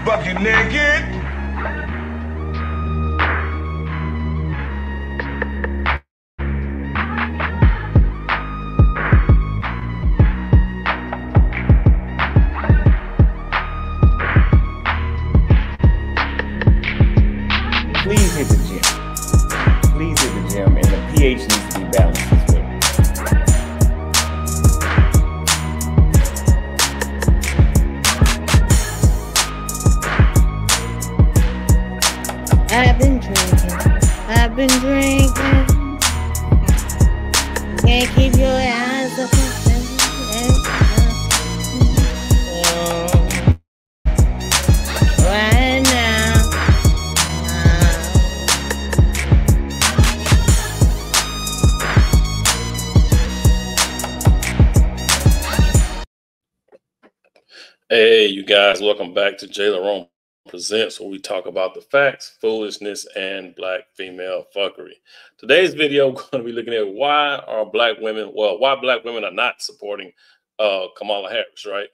Bucket naked. Please hit the gym. Please hit the gym, and the pH needs to be balanced as well. I've been drinking. Can't keep your eyes up. Right now. Hey, you guys, welcome back to JLerone Presents, where we talk about the facts, foolishness, and black female fuckery. Today's video, we're going to be looking at why black women are not supporting Kamala Harris, right?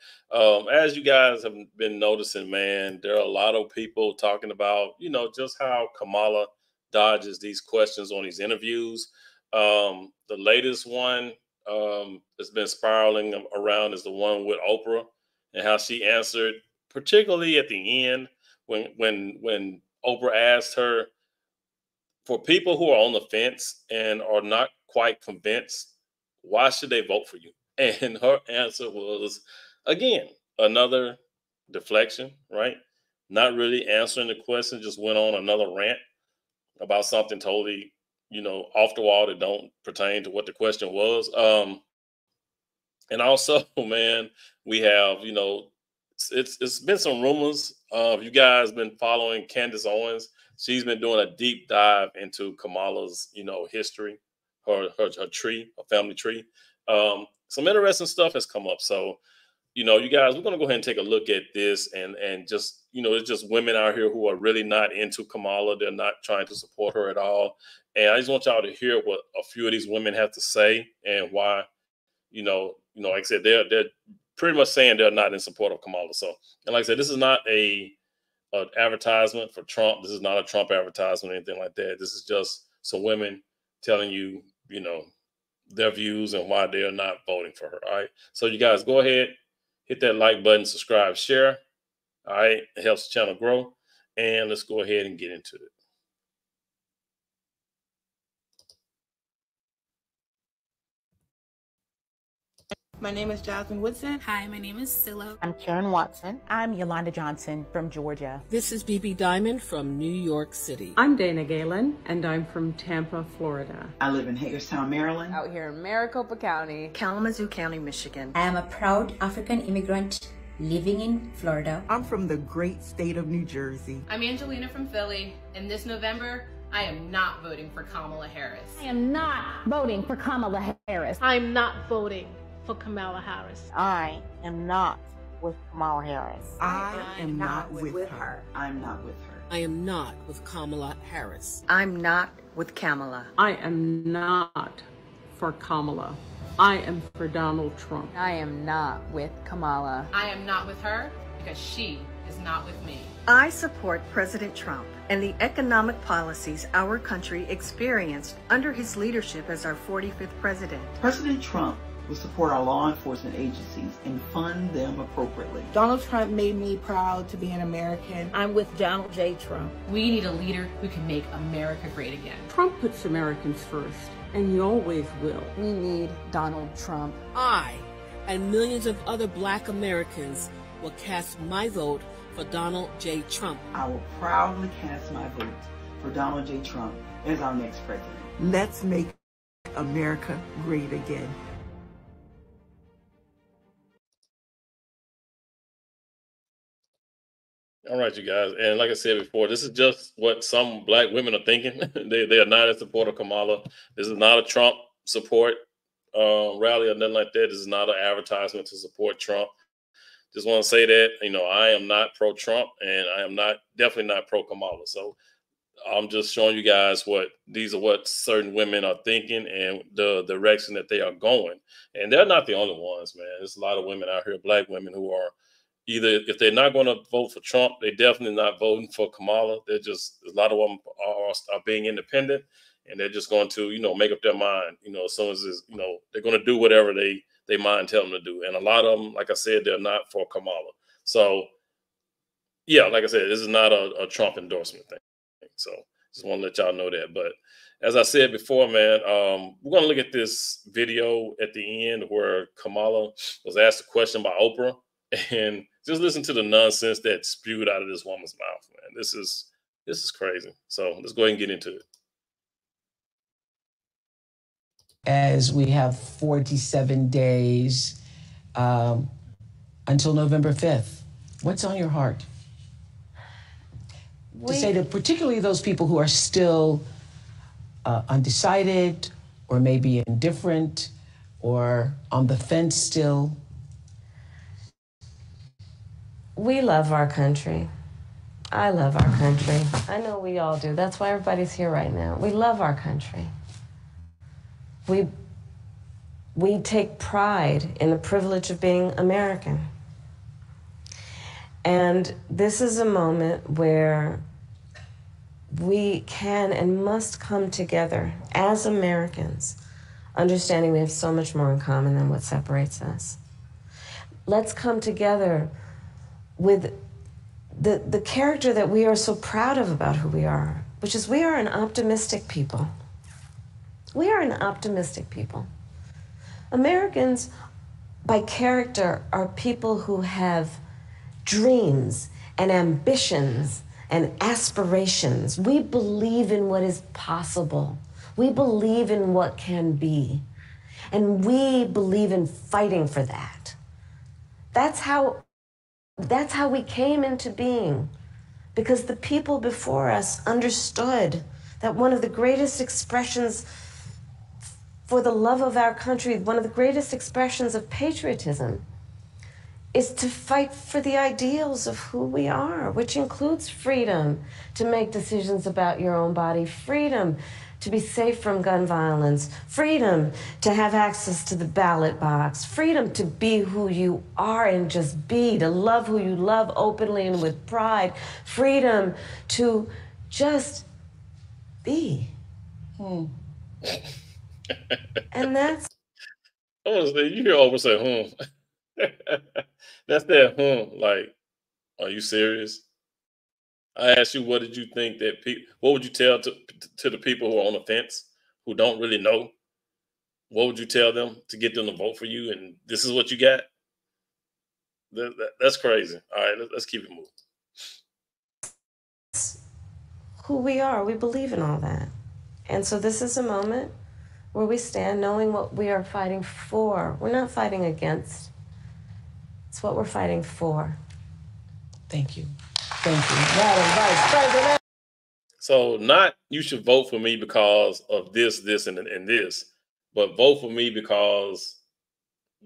As you guys have been noticing, man, there are a lot of people talking about, just how Kamala dodges these questions on these interviews. The latest one that's been spiraling around is the one with Oprah and how she answered, particularly at the end, when Oprah asked her, for people who are on the fence and are not quite convinced, why should they vote for you? And her answer was, again, another deflection, right? Not really answering the question, just went on another rant about something totally, off the wall that don't pertain to what the question was. And also, man, we have, it's been some rumors. You guys been following Candace Owens. She's been doing a deep dive into Kamala's, history, her tree, her family tree. Some interesting stuff has come up. So, you guys, we're gonna go ahead and take a look at this and just, it's just women out here who are really not into Kamala. They're not trying to support her at all. And I just want y'all to hear what a few of these women have to say and why, like I said, they're pretty much saying they're not in support of Kamala. So, and like I said, this is not an advertisement for Trump. This is not a Trump advertisement or anything like that. This is just some women telling you, their views and why they are not voting for her. All right. So you guys go ahead, hit that like button, subscribe, share. All right. It helps the channel grow. And let's go ahead and get into it. My name is Jasmine Woodson. Hi, my name is Silla. I'm Karen Watson. I'm Yolanda Johnson from Georgia. This is BB Diamond from New York City. I'm Dana Galen, and I'm from Tampa, Florida. I live in Hagerstown, Maryland. Out here in Maricopa County. Kalamazoo County, Michigan. I am a proud African immigrant living in Florida. I'm from the great state of New Jersey. I'm Angelina from Philly, and this November, I am not voting for Kamala Harris. I am not voting for Kamala Harris. I'm not voting for Kamala Harris. I am not with Kamala Harris. I am not with her. I'm not with her. I am not with Kamala Harris. I'm not with Kamala. I am not for Kamala. I am for Donald Trump. I am not with Kamala. I am not with her because she is not with me. I support President Trump and the economic policies our country experienced under his leadership as our 45th president. President Trump will support our law enforcement agencies and fund them appropriately. Donald Trump made me proud to be an American. I'm with Donald J. Trump. We need a leader who can make America great again. Trump puts Americans first, and he always will. We need Donald Trump. I and millions of other Black Americans will cast my vote for Donald J. Trump. I will proudly cast my vote for Donald J. Trump as our next president. Let's make America great again. All right, you guys. And like I said before, this is just what some black women are thinking. They are not in support of Kamala. This is not a Trump support rally or nothing like that. This is not an advertisement to support Trump. Just want to say that, I am not pro-Trump and I am definitely not pro-Kamala. So I'm just showing you guys these are what certain women are thinking and the direction that they are going. And they're not the only ones, man. There's a lot of women out here, black women, who are either, if they're not going to vote for Trump, they're definitely not voting for Kamala. They're just, a lot of them are being independent, and they're just going to, make up their mind, as soon as it's, they're going to do whatever they mind tell them to do. And a lot of them, like I said, they're not for Kamala. So yeah, like I said, this is not a Trump endorsement thing. So just want to let y'all know that. But as I said before, man, we're going to look at this video at the end where Kamala was asked a question by Oprah, and just listen to the nonsense that spewed out of this woman's mouth, man. This is crazy. So let's go ahead and get into it. As we have 47 days until November 5th, what's on your heart? To say to particularly those people who are still undecided or maybe indifferent or on the fence still. We love our country. I love our country. I know we all do. That's why everybody's here right now. We love our country. We take pride in the privilege of being American. And this is a moment where we can and must come together as Americans, understanding we have so much more in common than what separates us. Let's come together with the character that we are so proud of about who we are, which is we are an optimistic people. We are an optimistic people. Americans, by character, are people who have dreams and ambitions and aspirations. We believe in what is possible. We believe in what can be. And we believe in fighting for that. That's how we came into being, because the people before us understood that one of the greatest expressions for the love of our country, one of the greatest expressions of patriotism, is to fight for the ideals of who we are, which includes freedom to make decisions about your own body, freedom to be safe from gun violence, freedom to have access to the ballot box, freedom to be who you are and just be, to love who you love openly and with pride, freedom to just be. And that's... Honestly, you hear Oprah say, That's that, like, are you serious? I asked you, what did you think that what would you tell to the people who are on the fence, who don't really know? What would you tell them to get them to vote for you? And this is what you got? That's crazy. All right, let's keep it moving. Who we are, we believe in all that. And so this is a moment where we stand knowing what we are fighting for. We're not fighting against. It's what we're fighting for. Thank you. Thank you. Madam Vice President. So not you should vote for me because of this, and this, but vote for me because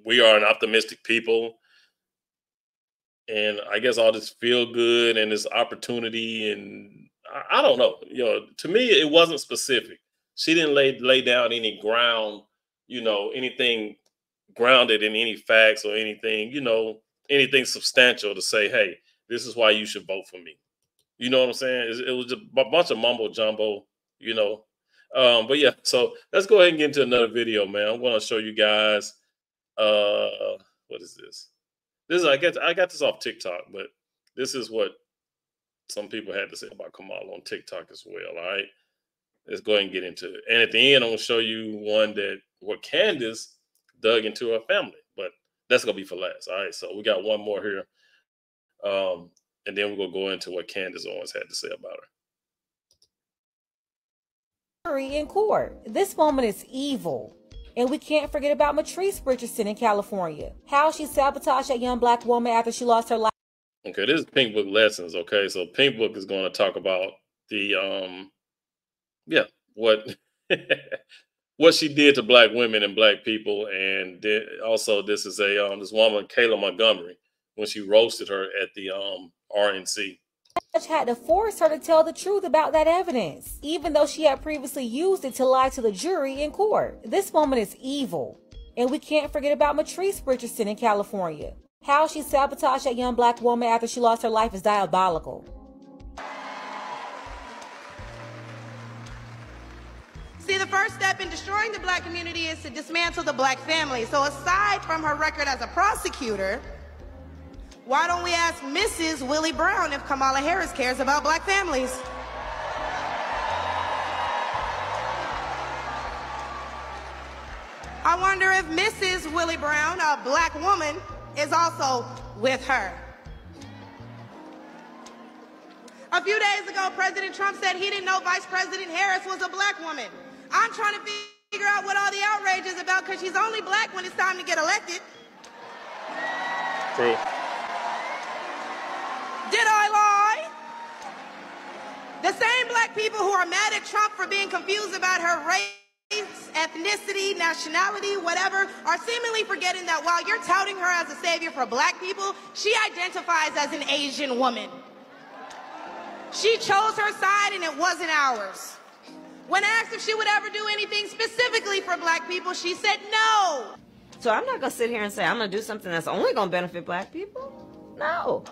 we are an optimistic people. And I guess all this feel good and this opportunity, and I don't know. To me, it wasn't specific. She didn't lay down any ground, anything grounded in any facts or anything, anything substantial to say, hey, this is why you should vote for me. You know what I'm saying? It was just a bunch of mumbo jumbo, But yeah, so let's go ahead and get into another video, man. I'm going to show you guys, what is this? I got this off TikTok, but this is what some people had to say about Kamala on TikTok as well. All right, let's go ahead and get into it. And at the end, I'm going to show you one where Candace dug into her family, but that's going to be for last. All right, so we got one more here. And then we're going to go into what Candace Owens had to say about her. In court. This woman is evil. And we can't forget about Matrice Richardson in California. How she sabotaged that young black woman after she lost her life. Okay, this is Pink Book Lessons. Okay, so Pink Book is going to talk about the yeah, what what she did to black women and black people, and also this is a this woman Kayla Montgomery when she roasted her at the RNC. Judge had to force her to tell the truth about that evidence, even though she had previously used it to lie to the jury in court. This woman is evil. And we can't forget about Matrice Richardson in California. How she sabotaged that young black woman after she lost her life is diabolical. See, the first step in destroying the black community is to dismantle the black family. So aside from her record as a prosecutor, why don't we ask Mrs. Willie Brown if Kamala Harris cares about black families? I wonder if Mrs. Willie Brown, a black woman, is also with her. A few days ago, President Trump said he didn't know Vice President Harris was a black woman. I'm trying to figure out what all the outrage is about because she's only black when it's time to get elected. True. Did I lie? The same black people who are mad at Trump for being confused about her race, ethnicity, nationality, whatever, are seemingly forgetting that while you're touting her as a savior for black people, she identifies as an Asian woman. She chose her side and it wasn't ours. When asked if she would ever do anything specifically for black people, she said no. So I'm not going to sit here and say I'm going to do something that's only going to benefit black people. No.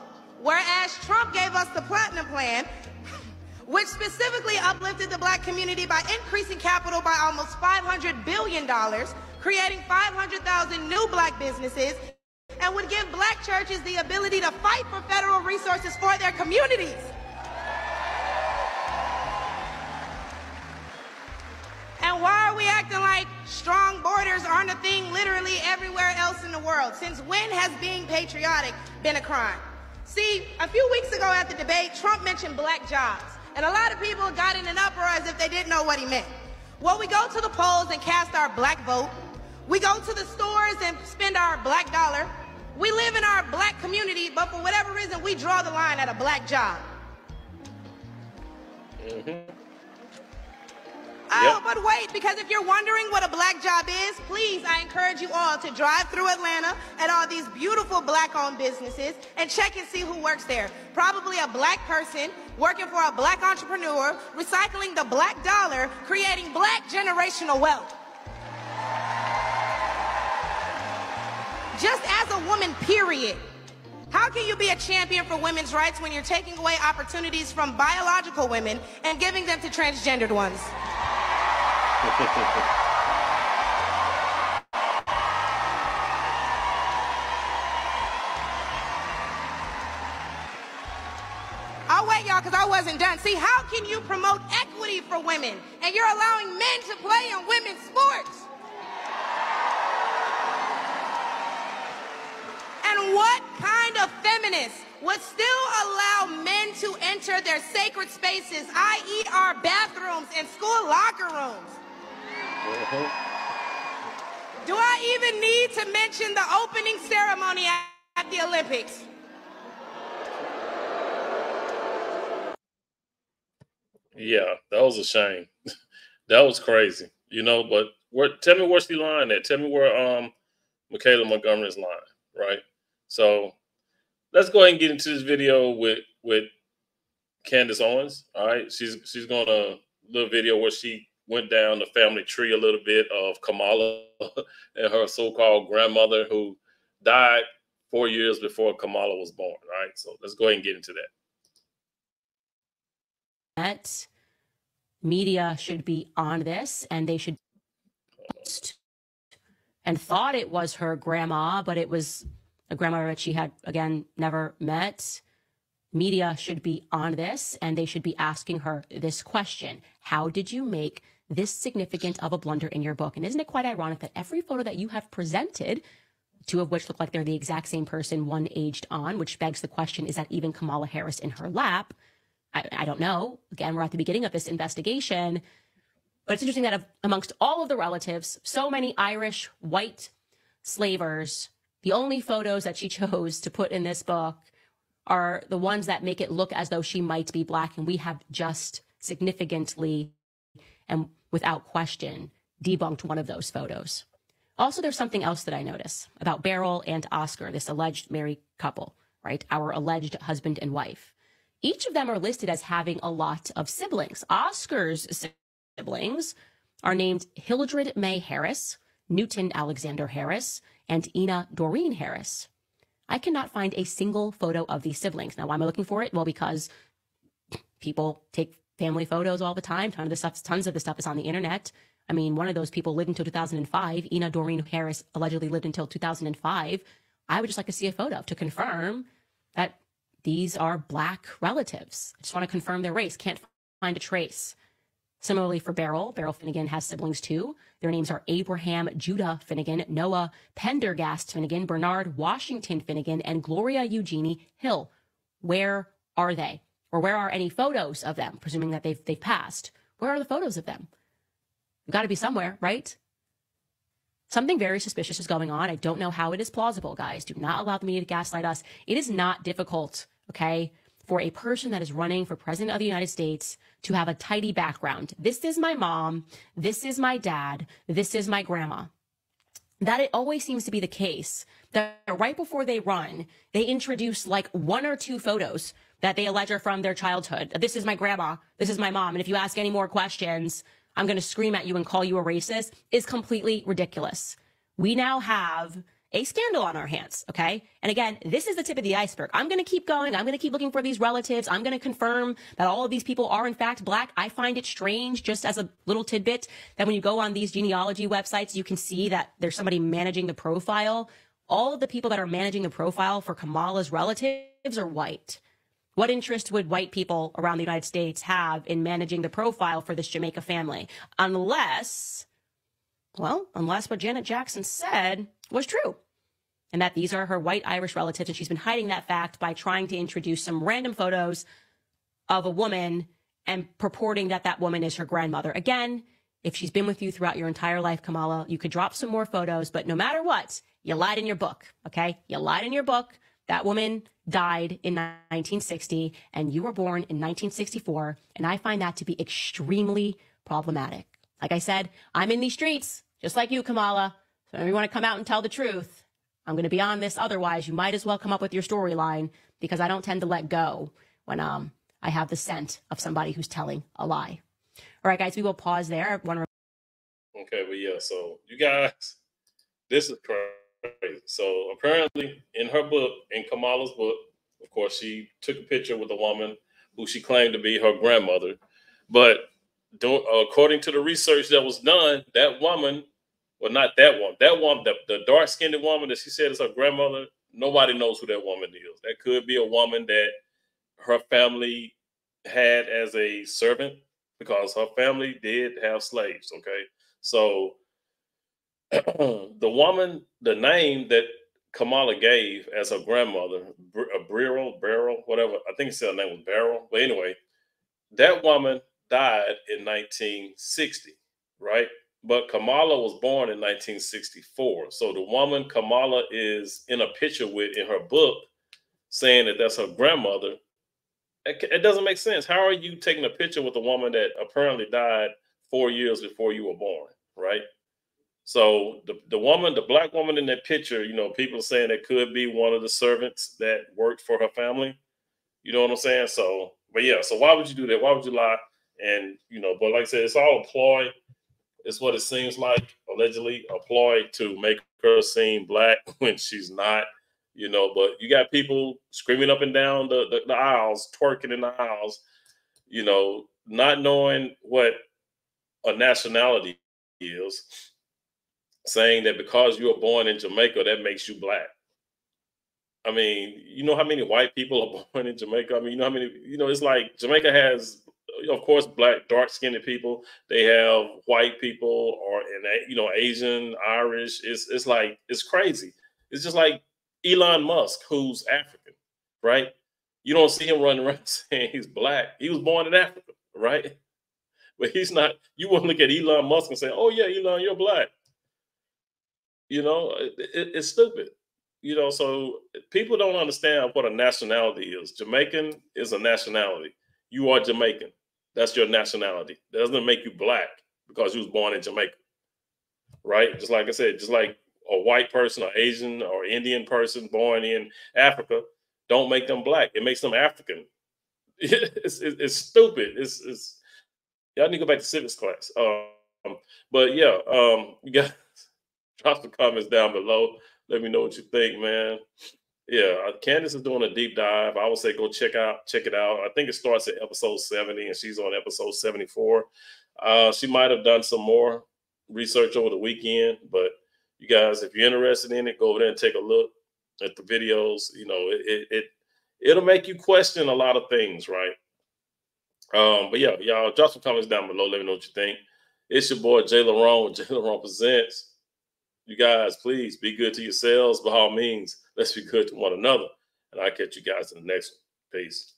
Whereas Trump gave us the Platinum Plan, which specifically uplifted the black community by increasing capital by almost $500 billion, creating 500,000 new black businesses, and would give black churches the ability to fight for federal resources for their communities. And why are we acting like strong borders aren't a thing literally everywhere else in the world? Since when has being patriotic been a crime? See, a few weeks ago at the debate, Trump mentioned black jobs. And a lot of people got in an uproar as if they didn't know what he meant. Well, we go to the polls and cast our black vote. We go to the stores and spend our black dollar. We live in our black community, but for whatever reason, we draw the line at a black job. Oh, but wait, because if you're wondering what a black job is, please, I encourage you all to drive through Atlanta at all these beautiful black-owned businesses and check and see who works there. Probably a black person working for a black entrepreneur, recycling the black dollar, creating black generational wealth. Just as a woman, period. How can you be a champion for women's rights when you're taking away opportunities from biological women and giving them to transgendered ones? I'll wait, y'all, because I wasn't done. See, how can you promote equity for women and you're allowing men to play in women's sports? And what kind of feminist would still allow men to enter their sacred spaces, i.e. our bathrooms and school locker rooms? Do I even need to mention the opening ceremony at the Olympics? Yeah, that was a shame. That was crazy, you know. But tell me where she lying at. Tell me where Michaela Montgomery's lying, right? So let's go ahead and get into this video with Candace Owens. All right, she's going to little video where she went down the family tree a little bit of Kamala and her so-called grandmother who died 4 years before Kamala was born. All right, so let's go ahead and get into that. Media should be on this, and they should and thought it was her grandma, but it was a grandma that she had, again, never met. Media should be on this, and they should be asking her this question: how did you make this significant of a blunder in your book? And isn't it quite ironic that every photo that you have presented, two of which look like they're the exact same person, one aged on, which begs the question, is that even Kamala Harris in her lap? I don't know. Again, we're at the beginning of this investigation. But it's interesting that amongst all of the relatives, so many Irish white slavers, the only photos that she chose to put in this book are the ones that make it look as though she might be Black, and we have just significantly and without question debunked one of those photos. Also, there's something else that I notice about Beryl and Oscar, this alleged married couple, right? Our alleged husband and wife. Each of them are listed as having a lot of siblings. Oscar's siblings are named Hildred May Harris, Newton Alexander Harris, and Ina Doreen Harris. I cannot find a single photo of these siblings. Now, why am I looking for it? Well, because people take family photos all the time. Tons of the stuff is on the internet. I mean, one of those people lived until 2005. Ina Doreen Harris allegedly lived until 2005. I would just like to see a photo to confirm that these are Black relatives. I just want to confirm their race. Can't find a trace. Similarly for Beryl Finnegan has siblings too. Their names are Abraham Judah Finnegan, Noah Pendergast Finnegan, Bernard Washington Finnegan, and Gloria Eugenie Hill. Where are they? Or where are any photos of them, presuming that they've passed? Where are the photos of them? They've got to be somewhere, right? Something very suspicious is going on. I don't know how it is plausible, guys. Do not allow the media to gaslight us. It is not difficult, okay, for a person that is running for president of the United States to have a tidy background. This is my mom. This is my dad. This is my grandma. That it always seems to be the case that right before they run, they introduce like one or two photos that they allege are from their childhood. This is my grandma. This is my mom. And if you ask any more questions, I'm going to scream at you and call you a racist, is completely ridiculous. We now have a scandal on our hands, okay? And again, this is the tip of the iceberg. I'm going to keep going. I'm going to keep looking for these relatives. I'm going to confirm that all of these people are in fact Black. I find it strange, just as a little tidbit, that when you go on these genealogy websites, you can see that there's somebody managing the profile. All of the people that are managing the profile for Kamala's relatives are white. What interest would white people around the United States have in managing the profile for this Jamaica family? Unless what Janet Jackson said was true, and that these are her white Irish relatives, and she's been hiding that fact by trying to introduce some random photos of a woman and purporting that that woman is her grandmother. Again, if she's been with you throughout your entire life, Kamala, you could drop some more photos, but no matter what, you lied in your book, okay? You lied in your book. That woman died in 1960, and you were born in 1964, and I find that to be extremely problematic. Like I said, I'm in these streets, just like you, Kamala. So if you want to come out and tell the truth, I'm going to be on this. Otherwise, you might as well come up with your storyline, because I don't tend to let go when I have the scent of somebody who's telling a lie. All right, guys, we will pause there. Okay, but yeah, so you guys, this is crazy. So apparently in her book, in Kamala's book, of course, she took a picture with a woman who she claimed to be her grandmother. But according to the research that was done, that woman, well, not that one, the dark-skinned woman that she said is her grandmother, nobody knows who that woman is. That could be a woman that her family had as a servant, because her family did have slaves, okay? So the woman, the name that Kamala gave as her grandmother, Beryl, whatever, I think her name was Beryl. But anyway, that woman died in 1960, right? But Kamala was born in 1964. So the woman Kamala is in a picture with in her book saying that that's her grandmother, it doesn't make sense. How are you taking a picture with a woman that apparently died 4 years before you were born, right? So the woman, the Black woman in that picture, you know, people are saying it could be one of the servants that worked for her family. You know what I'm saying? So, but yeah, so why would you do that? Why would you lie? And, you know, but like I said, it's all a ploy. It's what it seems like, allegedly a ploy to make her seem Black when she's not, you know. But you got people screaming up and down the aisles, twerking in the aisles, you know, not knowing what a nationality is, saying that because you were born in Jamaica, that makes you Black. I mean, you know how many white people are born in Jamaica? I mean, you know how many, you know, it's like Jamaica has, of course, Black, dark-skinned people. They have white people, or, you know, Asian, Irish. It's like, it's crazy. It's just like Elon Musk, who's African, right? You don't see him running around saying he's Black. He was born in Africa, right? But he's not, you wouldn't look at Elon Musk and say, oh yeah, Elon, you're Black. You know, it's stupid. You know, so people don't understand what a nationality is. Jamaican is a nationality. You are Jamaican. That's your nationality. That doesn't make you black because you was born in Jamaica, right? Just like I said, just like a white person or Asian or Indian person born in Africa, don't make them black. It makes them African. It's stupid. It's y'all need to go back to civics class. But yeah, you guys drop some comments down below. Let me know what you think, man. Yeah, Candace is doing a deep dive. I would say go check it out. I think it starts at episode 70 and she's on episode 74. She might have done some more research over the weekend, but you guys, if you're interested in it, go over there and take a look at the videos. You know, it'll make you question a lot of things, right? But yeah, y'all drop some comments down below. Let me know what you think. It's your boy JLerone with JLerone Presents. You guys, please be good to yourselves. By all means, let's be good to one another. And I'll catch you guys in the next one. Peace.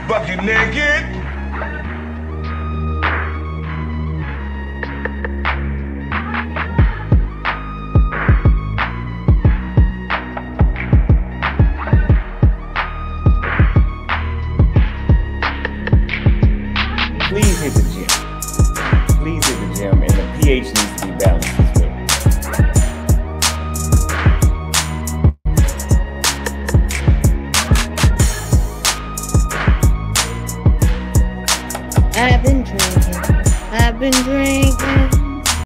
Bucket naked. Please hit the gym. Please hit the gym, and the pH needs to be balanced as well. I've been drinking.